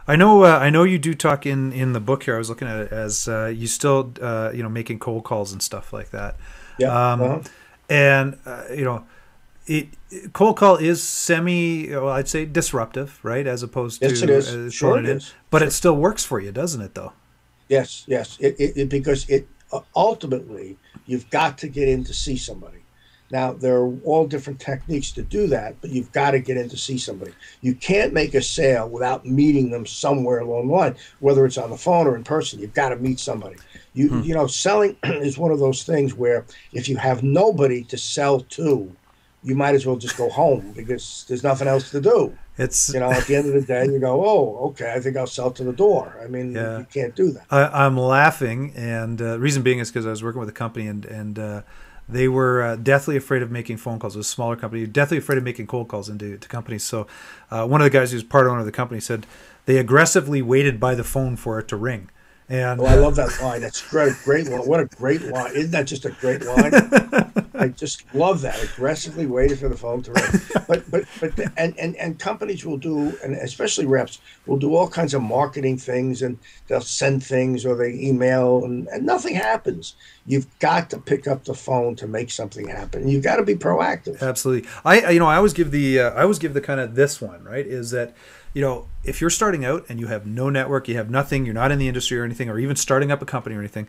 I know you do talk in the book here. I was looking at it as you still making cold calls and stuff like that. Yeah. And it cold call is I'd say disruptive, right? As opposed to Yes, it is. Sure, it is. But it still works for you, doesn't it? Though. Yes, yes. Because ultimately you've got to get in to see somebody. Now, there are all different techniques to do that, but you've got to get in to see somebody. You can't make a sale without meeting them somewhere along the line, whether it's on the phone or in person. You've got to meet somebody. Selling is one of those things where if you have nobody to sell to, you might as well just go home because there's nothing else to do. It's at the end of the day, you go, oh, okay, I think I'll sell to the door. I mean, you can't do that. I'm laughing, and the reason being is because I was working with a company, and they were deathly afraid of making phone calls. It was a smaller company, deathly afraid of making cold calls into companies. So one of the guys who's part owner of the company said they aggressively waited by the phone for it to ring. And I love that line. That's great line. What a great line. Isn't that just a great line? I just love that. Aggressively waited for the phone to ring. And companies will do, and especially reps, will do all kinds of marketing things, and they'll send things or they email, and nothing happens. You've got to pick up the phone to make something happen. You've got to be proactive. Absolutely. I always give the kind of this one, right, is that, if you're starting out and you have no network, you have nothing, you're not in the industry or anything, or even starting up a company or anything,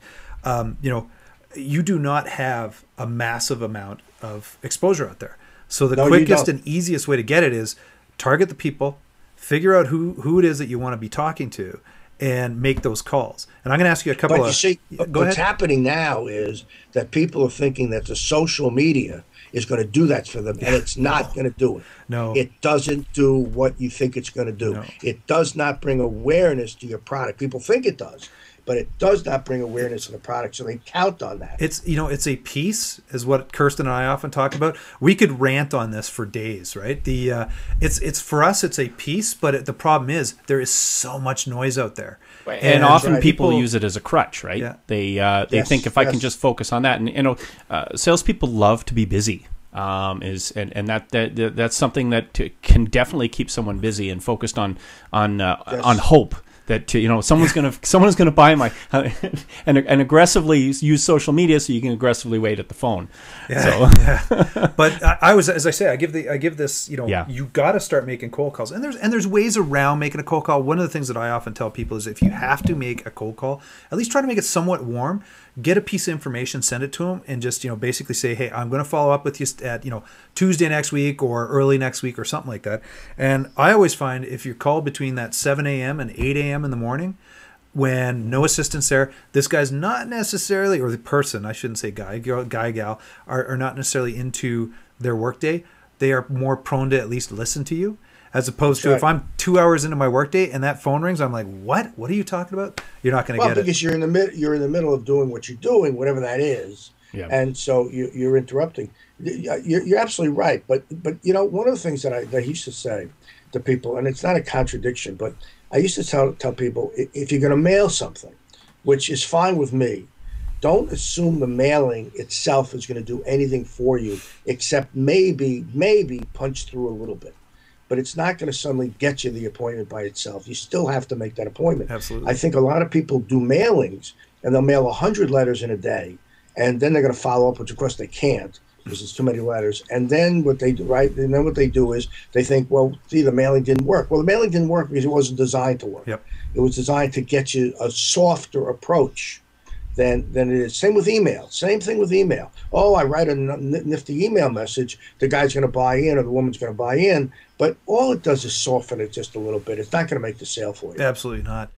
you do not have a massive amount of exposure out there. So the quickest and easiest way to get it is target the people, figure out who it is that you want to be talking to, and make those calls. And I'm going to ask you a couple But you see, what's happening now is that people are thinking that the social media is going to do that for them, and it's not going to do it. No. It doesn't do what you think it's going to do. No. It does not bring awareness to your product. People think it does, but it does not bring awareness to the product, so they count on that. It's a piece, is what Kirsten and I often talk about. We could rant on this for days, right? It's for us, it's a piece, but the problem is there is so much noise out there. And often people use it as a crutch, right? Yeah. They think if I can just focus on that, and salespeople love to be busy. That's something that can definitely keep someone busy and focused on hope. That someone's gonna buy my and aggressively use social media so you can aggressively wait at the phone. But as I say, I give this you got to start making cold calls, and there's ways around making a cold call. One of the things that I often tell people is if you have to make a cold call, at least try to make it somewhat warm. Get a piece of information, send it to them, and just basically say, hey, I'm going to follow up with you at Tuesday next week or early next week or something like that. And I always find if you're called between that 7 a.m. and 8 a.m. in the morning, when no assistant's there, this guy's not necessarily, or the person, I shouldn't say guy, gal, are not necessarily into their workday. They are more prone to at least listen to you. As opposed to if I'm 2 hours into my workday and that phone rings, I'm like, "What? What are you talking about?" You're not going to get it because you're in the middle of doing what you're doing, whatever that is, and so you're interrupting. You're absolutely right, but one of the things that I used to say to people, and it's not a contradiction, but I used to tell people if you're going to mail something, which is fine with me, don't assume the mailing itself is going to do anything for you except maybe punch through a little bit. But it's not going to suddenly get you the appointment by itself. You still have to make that appointment. Absolutely. I think a lot of people do mailings, and they'll mail 100 letters in a day, and then they're going to follow up, which of course they can't because it's too many letters. And then what they do, is they think, well, see, the mailing didn't work. Well, the mailing didn't work because it wasn't designed to work. Yep. It was designed to get you a softer approach than it is. Same with email. Same thing with email. Oh, I write a nifty email message. The guy's going to buy in or the woman's going to buy in. But all it does is soften it just a little bit. It's not going to make the sale for you. Absolutely not.